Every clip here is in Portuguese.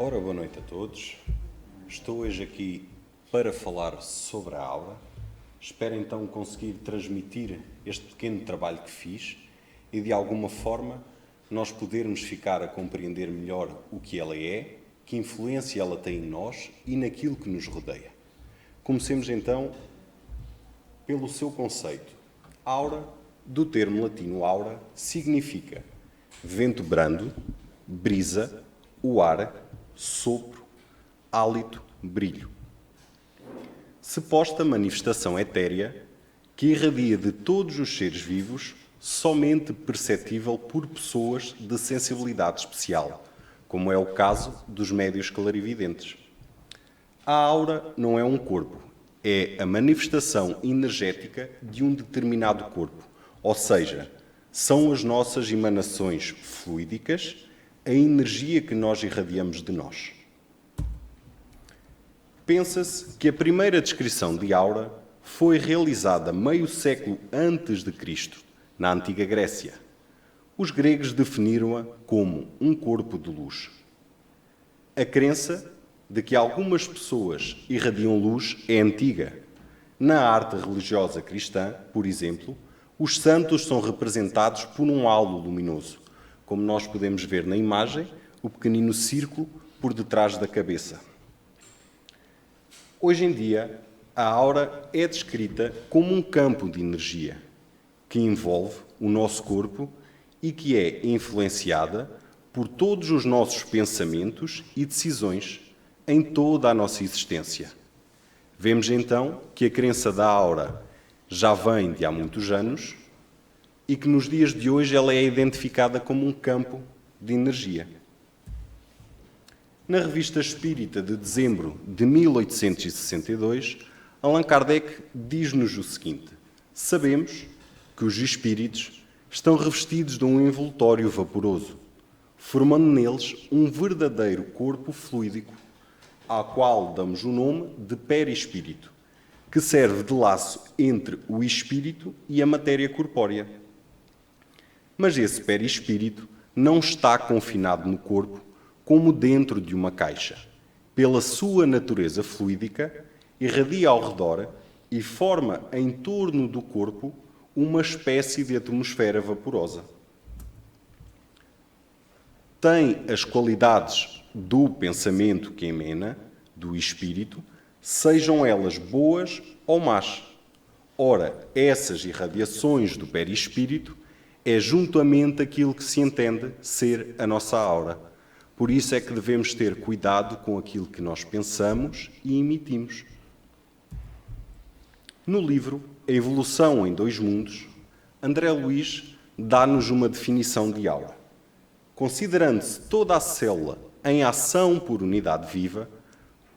Ora, boa noite a todos. Estou hoje aqui para falar sobre a aura. Espero então conseguir transmitir este pequeno trabalho que fiz e de alguma forma nós podermos ficar a compreender melhor o que ela é, que influência ela tem em nós e naquilo que nos rodeia. Comecemos então pelo seu conceito. Aura, do termo latino aura, significa vento brando, brisa, o ar, sopro, hálito, brilho. Suposta manifestação etérea que irradia de todos os seres vivos, somente perceptível por pessoas de sensibilidade especial, como é o caso dos médiuns clarividentes. A aura não é um corpo, é a manifestação energética de um determinado corpo, ou seja, são as nossas emanações fluídicas, a energia que nós irradiamos de nós. Pensa-se que a primeira descrição de aura foi realizada meio século antes de Cristo, na antiga Grécia. Os gregos definiram-a como um corpo de luz. A crença de que algumas pessoas irradiam luz é antiga. Na arte religiosa cristã, por exemplo, os santos são representados por um halo luminoso, como nós podemos ver na imagem, o pequenino círculo por detrás da cabeça. Hoje em dia, a aura é descrita como um campo de energia que envolve o nosso corpo e que é influenciada por todos os nossos pensamentos e decisões em toda a nossa existência. Vemos então que a crença da aura já vem de há muitos anos e que nos dias de hoje ela é identificada como um campo de energia. Na Revista Espírita de dezembro de 1862, Allan Kardec diz-nos o seguinte: sabemos que os espíritos estão revestidos de um envoltório vaporoso, formando neles um verdadeiro corpo fluídico, ao qual damos o nome de perispírito, que serve de laço entre o espírito e a matéria corpórea. Mas esse perispírito não está confinado no corpo como dentro de uma caixa. Pela sua natureza fluídica, irradia ao redor e forma em torno do corpo uma espécie de atmosfera vaporosa. Tem as qualidades do pensamento que emana, do espírito, sejam elas boas ou más. Ora, essas irradiações do perispírito é juntamente aquilo que se entende ser a nossa aura. Por isso é que devemos ter cuidado com aquilo que nós pensamos e emitimos. No livro A Evolução em Dois Mundos, André Luiz dá-nos uma definição de aura. Considerando-se toda a célula em ação por unidade viva,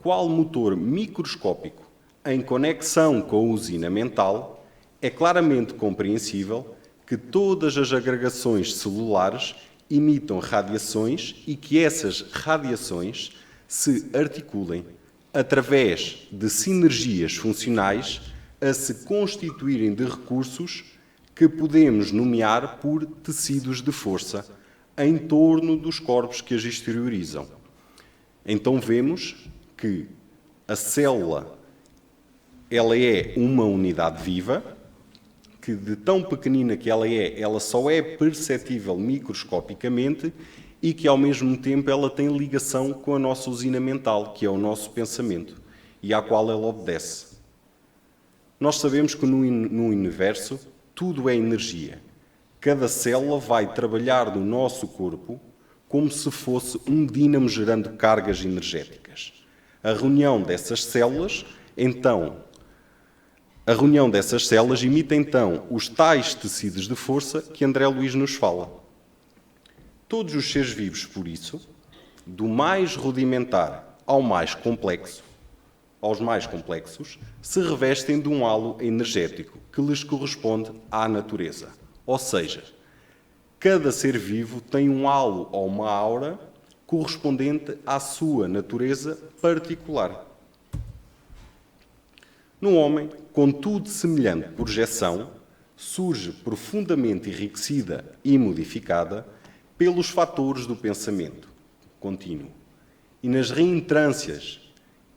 qual motor microscópico em conexão com a usina mental, é claramente compreensível que todas as agregações celulares emitam radiações e que essas radiações se articulem através de sinergias funcionais a se constituírem de recursos que podemos nomear por tecidos de força em torno dos corpos que as exteriorizam. Então vemos que a célula ela é uma unidade viva, que de tão pequenina que ela só é perceptível microscopicamente e que ao mesmo tempo ela tem ligação com a nossa usina mental, que é o nosso pensamento, e à qual ela obedece. Nós sabemos que no universo tudo é energia. Cada célula vai trabalhar no nosso corpo como se fosse um dínamo gerando cargas energéticas. A reunião dessas células emite então os tais tecidos de força que André Luiz nos fala. Todos os seres vivos, por isso, do mais rudimentar aos mais complexos, se revestem de um halo energético que lhes corresponde à natureza. Ou seja, cada ser vivo tem um halo ou uma aura correspondente à sua natureza particular. No homem, contudo semelhante projeção, surge profundamente enriquecida e modificada pelos fatores do pensamento contínuo e nas reentrâncias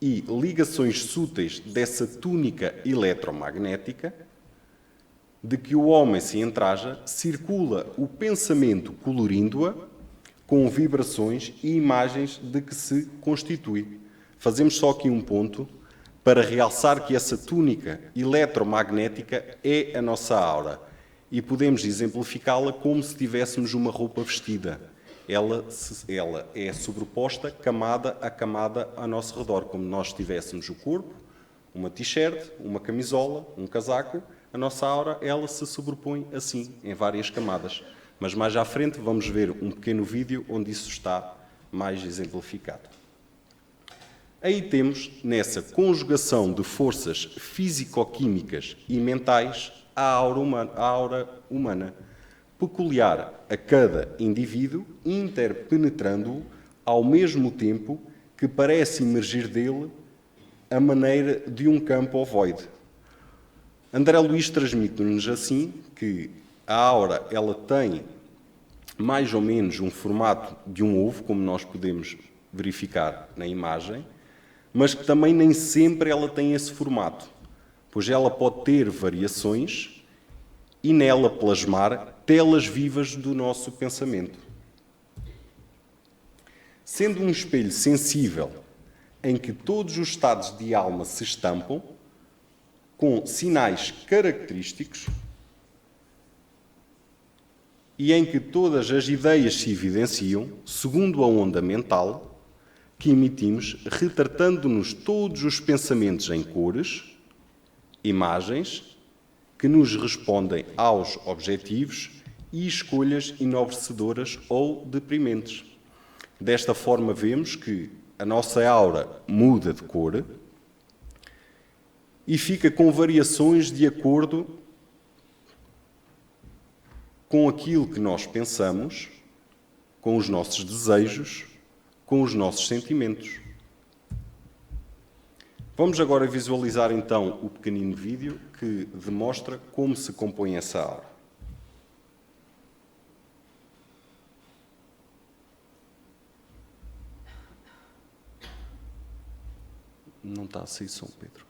e ligações súteis dessa túnica eletromagnética de que o homem se entraja, circula o pensamento colorindo-a com vibrações e imagens de que se constitui. Fazemos só aqui um ponto para realçar que essa túnica eletromagnética é a nossa aura e podemos exemplificá-la como se tivéssemos uma roupa vestida. Ela é sobreposta camada a camada ao nosso redor, como nós tivéssemos o corpo, uma t-shirt, uma camisola, um casaco. A nossa aura, ela se sobrepõe assim, em várias camadas. Mas mais à frente vamos ver um pequeno vídeo onde isso está mais exemplificado. Aí temos, nessa conjugação de forças físico-químicas e mentais, a aura humana, peculiar a cada indivíduo, interpenetrando-o ao mesmo tempo que parece emergir dele a maneira de um campo ovoide. André Luiz transmite-nos assim que a aura ela tem mais ou menos um formato de um ovo, como nós podemos verificar na imagem, mas que também nem sempre ela tem esse formato, pois ela pode ter variações e nela plasmar telas vivas do nosso pensamento. Sendo um espelho sensível em que todos os estados de alma se estampam, com sinais característicos e em que todas as ideias se evidenciam, segundo a onda mental que emitimos, retratando-nos todos os pensamentos em cores, imagens, que nos respondem aos objetivos e escolhas enobrecedoras ou deprimentes. Desta forma, vemos que a nossa aura muda de cor e fica com variações de acordo com aquilo que nós pensamos, com os nossos desejos, com os nossos sentimentos. Vamos agora visualizar então o pequenino vídeo que demonstra como se compõe essa aura. Não está a sair som, Pedro.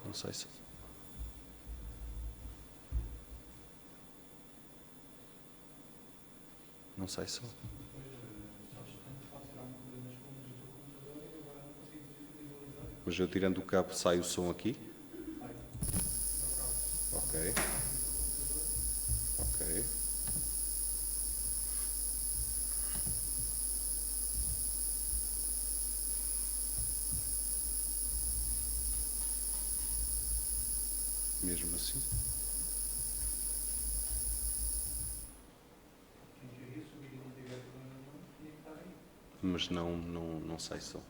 Não sei se... Não sei se... Mas eu tirando o cabo sai o som aqui? Ok. Ok. Mesmo assim. Mas não sai som.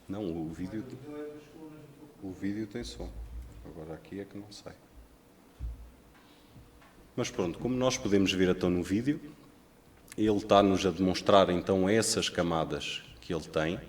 Não, o vídeo tem som. Agora aqui é que não sai. Mas pronto, como nós podemos ver então no vídeo, ele está-nos a demonstrar então essas camadas que ele tem.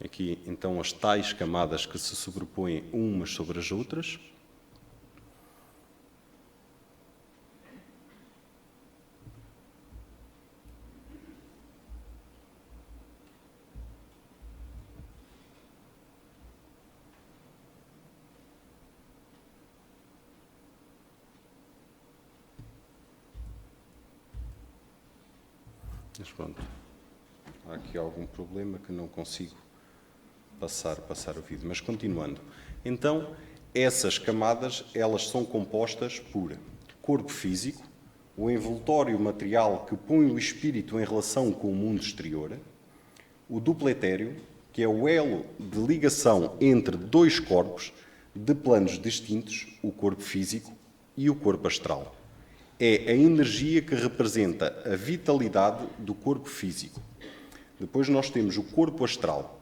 Aqui, então, as tais camadas que se sobrepõem umas sobre as outras. Mas pronto, há aqui algum problema que não consigo passar o vídeo, mas continuando. Então, essas camadas, elas são compostas por corpo físico, o envoltório material que põe o espírito em relação com o mundo exterior, o duplo etéreo, que é o elo de ligação entre dois corpos de planos distintos, o corpo físico e o corpo astral. É a energia que representa a vitalidade do corpo físico. Depois nós temos o corpo astral,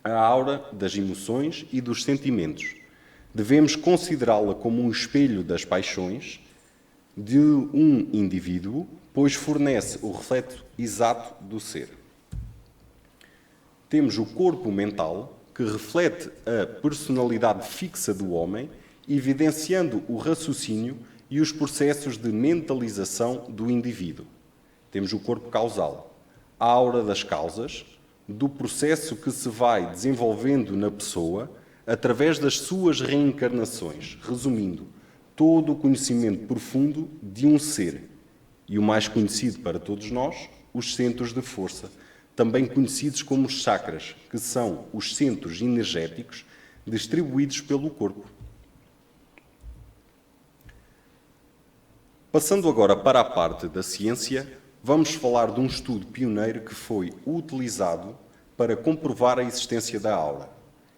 a aura das emoções e dos sentimentos. Devemos considerá-la como um espelho das paixões de um indivíduo, pois fornece o reflexo exato do ser. Temos o corpo mental, que reflete a personalidade fixa do homem, evidenciando o raciocínio e os processos de mentalização do indivíduo. Temos o corpo causal, a aura das causas, do processo que se vai desenvolvendo na pessoa através das suas reencarnações, resumindo, todo o conhecimento profundo de um ser, e o mais conhecido para todos nós, os centros de força, também conhecidos como os chakras, que são os centros energéticos distribuídos pelo corpo. Passando agora para a parte da ciência, vamos falar de um estudo pioneiro que foi utilizado para comprovar a existência da aura,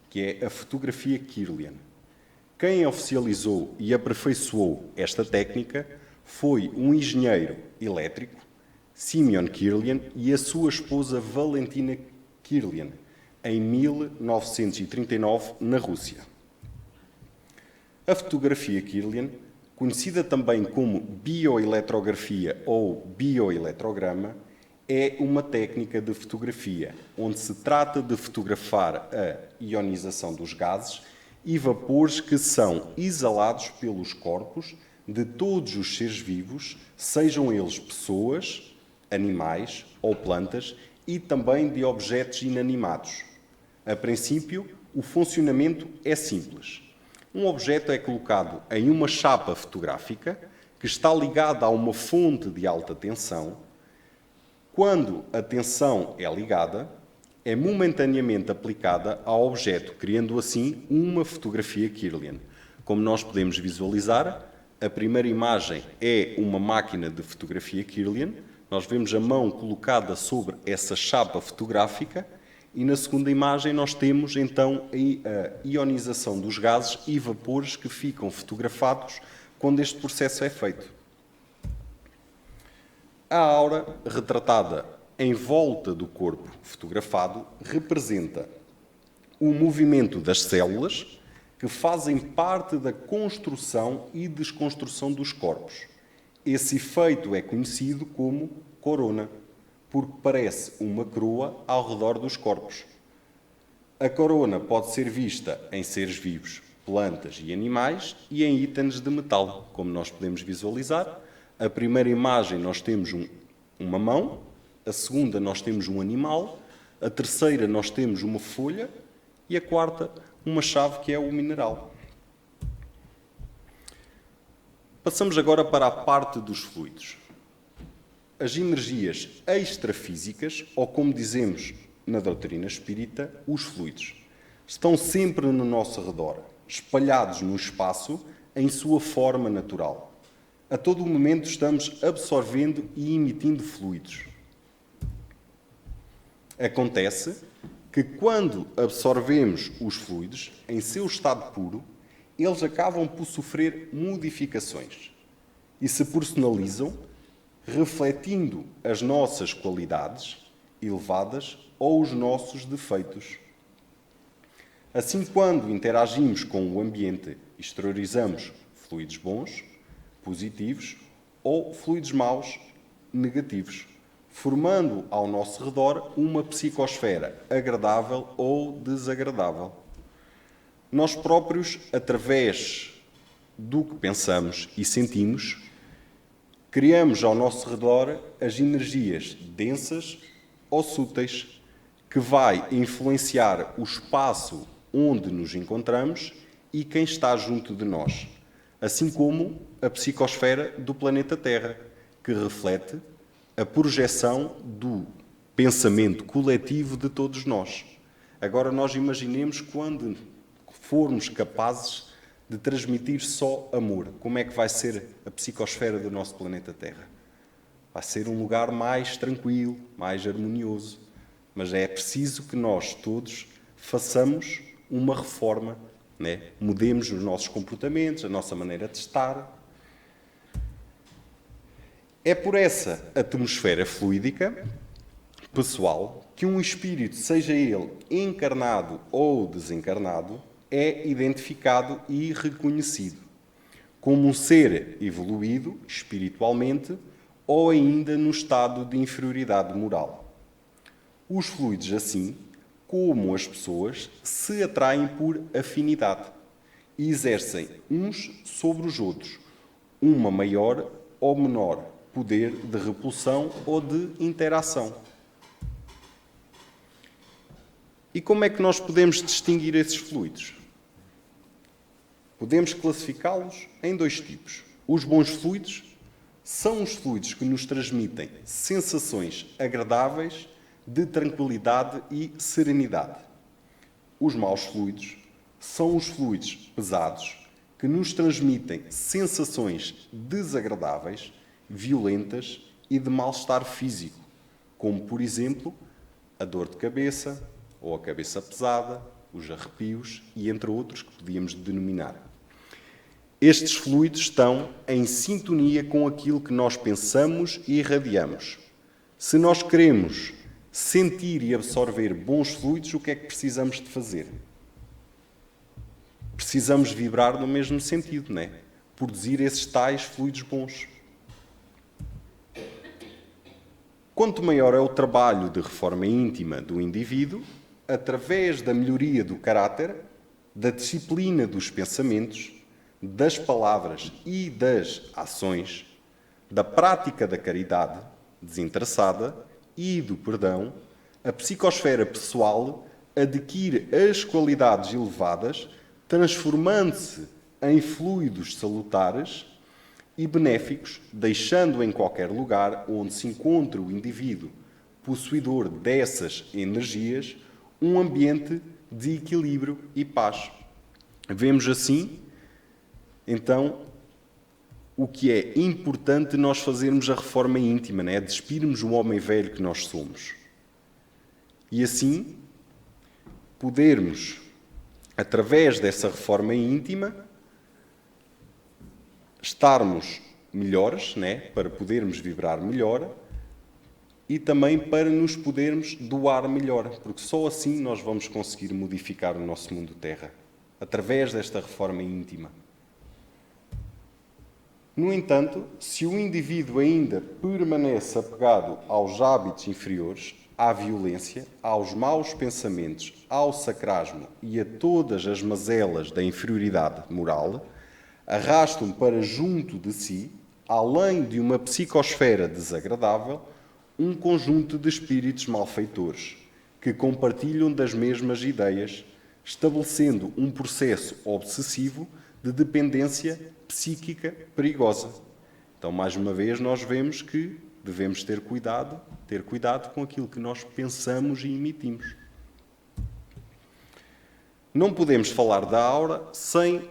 que é a fotografia Kirlian. Quem oficializou e aperfeiçoou esta técnica foi um engenheiro elétrico, Simeon Kirlian, e a sua esposa Valentina Kirlian, em 1939, na Rússia. A fotografia Kirlian, conhecida também como bioeletrografia ou bioeletrograma, é uma técnica de fotografia, onde se trata de fotografar a ionização dos gases e vapores que são exalados pelos corpos de todos os seres vivos, sejam eles pessoas, animais ou plantas, e também de objetos inanimados. A princípio, o funcionamento é simples. Um objeto é colocado em uma chapa fotográfica que está ligada a uma fonte de alta tensão. Quando a tensão é ligada, é momentaneamente aplicada ao objeto, criando assim uma fotografia Kirlian. Como nós podemos visualizar, a primeira imagem é uma máquina de fotografia Kirlian. Nós vemos a mão colocada sobre essa chapa fotográfica e na segunda imagem nós temos então a ionização dos gases e vapores que ficam fotografados quando este processo é feito. A aura retratada em volta do corpo fotografado representa o movimento das células que fazem parte da construção e desconstrução dos corpos. Esse efeito é conhecido como corona, porque parece uma coroa ao redor dos corpos. A corona pode ser vista em seres vivos, plantas e animais e em itens de metal, como nós podemos visualizar. A primeira imagem nós temos uma mão, a segunda nós temos um animal, a terceira nós temos uma folha e a quarta uma chave que é o mineral. Passamos agora para a parte dos fluidos. As energias extrafísicas, ou como dizemos na doutrina espírita, os fluidos, estão sempre no nosso redor, espalhados no espaço em sua forma natural. A todo momento estamos absorvendo e emitindo fluidos. Acontece que quando absorvemos os fluidos em seu estado puro, eles acabam por sofrer modificações e se personalizam, refletindo as nossas qualidades elevadas ou os nossos defeitos. Assim, quando interagimos com o ambiente, exteriorizamos fluidos bons, positivos, ou fluidos maus, negativos, formando ao nosso redor uma psicosfera agradável ou desagradável. Nós próprios, através do que pensamos e sentimos, criamos ao nosso redor as energias densas ou súteis, que vai influenciar o espaço onde nos encontramos e quem está junto de nós, assim como a psicosfera do planeta Terra, que reflete a projeção do pensamento coletivo de todos nós. Agora nós imaginemos quando formos capazes de transmitir só amor. Como é que vai ser a psicosfera do nosso planeta Terra? Vai ser um lugar mais tranquilo, mais harmonioso. Mas é preciso que nós todos façamos uma reforma, né? Mudemos os nossos comportamentos, a nossa maneira de estar. É por essa atmosfera fluídica, pessoal, que um espírito, seja ele encarnado ou desencarnado, é identificado e reconhecido como um ser evoluído espiritualmente ou ainda no estado de inferioridade moral. Os fluidos, assim como as pessoas, se atraem por afinidade e exercem uns sobre os outros uma maior ou menor poder de repulsão ou de interação. E como é que nós podemos distinguir esses fluidos? Podemos classificá-los em dois tipos. Os bons fluidos são os fluidos que nos transmitem sensações agradáveis de tranquilidade e serenidade. Os maus fluidos são os fluidos pesados que nos transmitem sensações desagradáveis, violentas e de mal-estar físico, como, por exemplo, a dor de cabeça ou a cabeça pesada, os arrepios e entre outros que podíamos denominar. Estes fluidos estão em sintonia com aquilo que nós pensamos e irradiamos. Se nós queremos sentir e absorver bons fluidos, o que é que precisamos de fazer? Precisamos vibrar no mesmo sentido, não é? Produzir esses tais fluidos bons. Quanto maior é o trabalho de reforma íntima do indivíduo, através da melhoria do caráter, da disciplina dos pensamentos, das palavras e das ações, da prática da caridade desinteressada e do perdão, a psicosfera pessoal adquire as qualidades elevadas, transformando-se em fluidos salutares e benéficos, deixando em qualquer lugar onde se encontre o indivíduo possuidor dessas energias um ambiente de equilíbrio e paz. Vemos assim, então, o que é importante nós fazermos a reforma íntima, né? Despirmos o homem velho que nós somos. E assim, podermos, através dessa reforma íntima, estarmos melhores, né? Para podermos vibrar melhor e também para nos podermos doar melhor, porque só assim nós vamos conseguir modificar o nosso mundo Terra, através desta reforma íntima. No entanto, se o indivíduo ainda permanece apegado aos hábitos inferiores, à violência, aos maus pensamentos, ao sacrasmo e a todas as mazelas da inferioridade moral, arrastam para junto de si, além de uma psicosfera desagradável, um conjunto de espíritos malfeitores, que compartilham das mesmas ideias, estabelecendo um processo obsessivo de dependência psíquica perigosa. Então, mais uma vez, nós vemos que devemos ter cuidado com aquilo que nós pensamos e emitimos. Não podemos falar da aura sem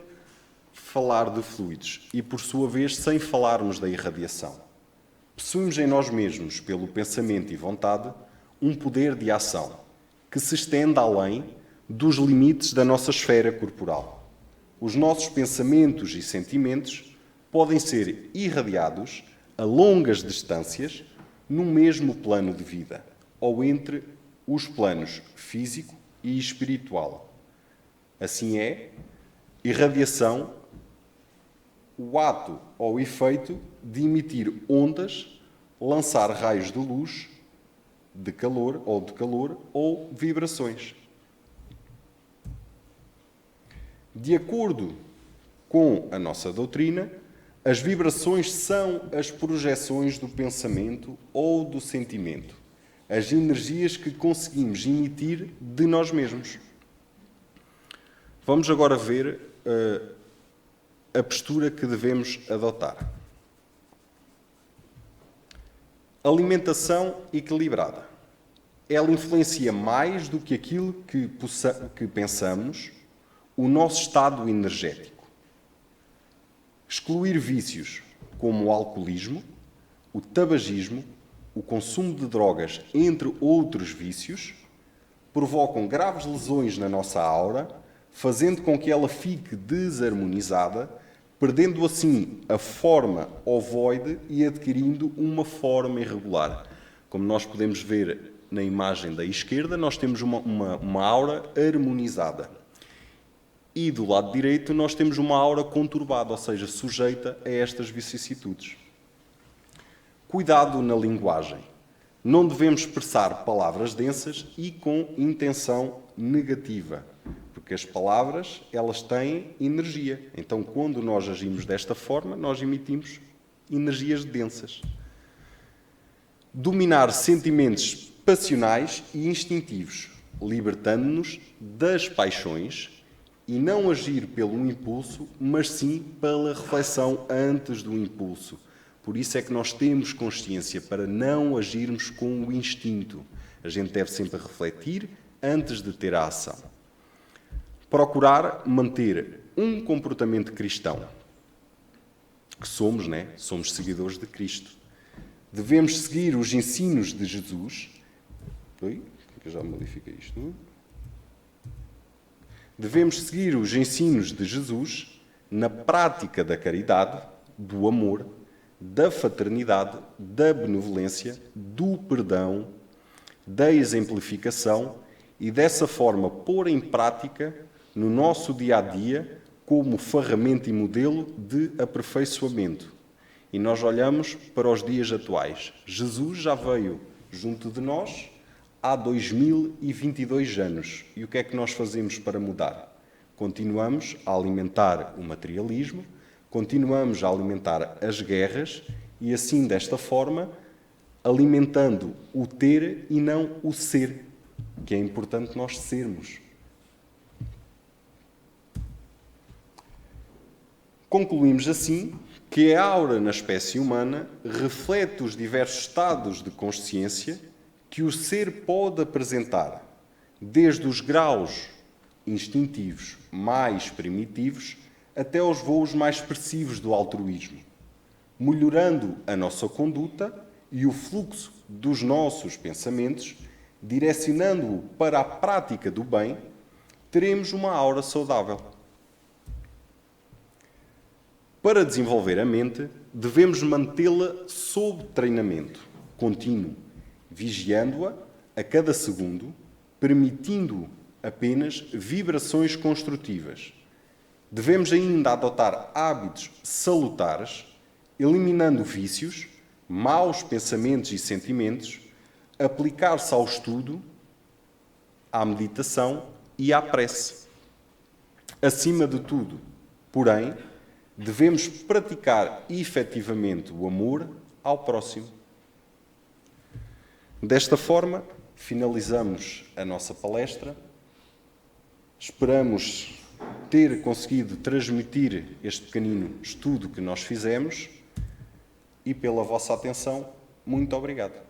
falar de fluidos e, por sua vez, sem falarmos da irradiação. Possuímos em nós mesmos, pelo pensamento e vontade, um poder de ação que se estende além dos limites da nossa esfera corporal. Os nossos pensamentos e sentimentos podem ser irradiados a longas distâncias no mesmo plano de vida, ou entre os planos físico e espiritual. Assim é, irradiação, o ato ou efeito de emitir ondas, lançar raios de luz, de calor ou vibrações. De acordo com a nossa doutrina, as vibrações são as projeções do pensamento ou do sentimento, as energias que conseguimos emitir de nós mesmos. Vamos agora ver a postura que devemos adotar. Alimentação equilibrada. Ela influencia mais do que aquilo que pensamos o nosso estado energético. Excluir vícios como o alcoolismo, o tabagismo, o consumo de drogas, entre outros vícios, provocam graves lesões na nossa aura, fazendo com que ela fique desarmonizada, perdendo assim a forma ovoide e adquirindo uma forma irregular. Como nós podemos ver na imagem da esquerda, nós temos uma aura harmonizada. E do lado direito nós temos uma aura conturbada, ou seja, sujeita a estas vicissitudes. Cuidado na linguagem. Não devemos expressar palavras densas e com intenção negativa, porque as palavras, elas têm energia. Então, quando nós agimos desta forma, nós emitimos energias densas. Dominar sentimentos passionais e instintivos, libertando-nos das paixões e não agir pelo impulso, mas sim pela reflexão antes do impulso. Por isso é que nós temos consciência para não agirmos com o instinto. A gente deve sempre refletir antes de ter a ação. Procurar manter um comportamento cristão. Que somos, né? Somos seguidores de Cristo. Devemos seguir os ensinos de Jesus. Oi? Que eu já modifiquei isto. Devemos seguir os ensinos de Jesus na prática da caridade, do amor, da fraternidade, da benevolência, do perdão, da exemplificação e dessa forma pôr em prática no nosso dia-a-dia como ferramenta e modelo de aperfeiçoamento. E nós olhamos para os dias atuais. Jesus já veio junto de nós há 2022 anos. E o que é que nós fazemos para mudar? Continuamos a alimentar o materialismo, continuamos a alimentar as guerras e assim, desta forma, alimentando o ter e não o ser, que é importante nós sermos. Concluímos assim que a aura na espécie humana reflete os diversos estados de consciência que o ser pode apresentar, desde os graus instintivos mais primitivos até aos voos mais expressivos do altruísmo, melhorando a nossa conduta e o fluxo dos nossos pensamentos, direcionando-o para a prática do bem, teremos uma aura saudável. Para desenvolver a mente, devemos mantê-la sob treinamento contínuo, vigiando-a a cada segundo, permitindo apenas vibrações construtivas. Devemos ainda adotar hábitos salutares, eliminando vícios, maus pensamentos e sentimentos, aplicar-se ao estudo, à meditação e à prece. Acima de tudo, porém, devemos praticar efetivamente o amor ao próximo. Desta forma, finalizamos a nossa palestra. Esperamos ter conseguido transmitir este pequenino estudo que nós fizemos e pela vossa atenção, muito obrigado.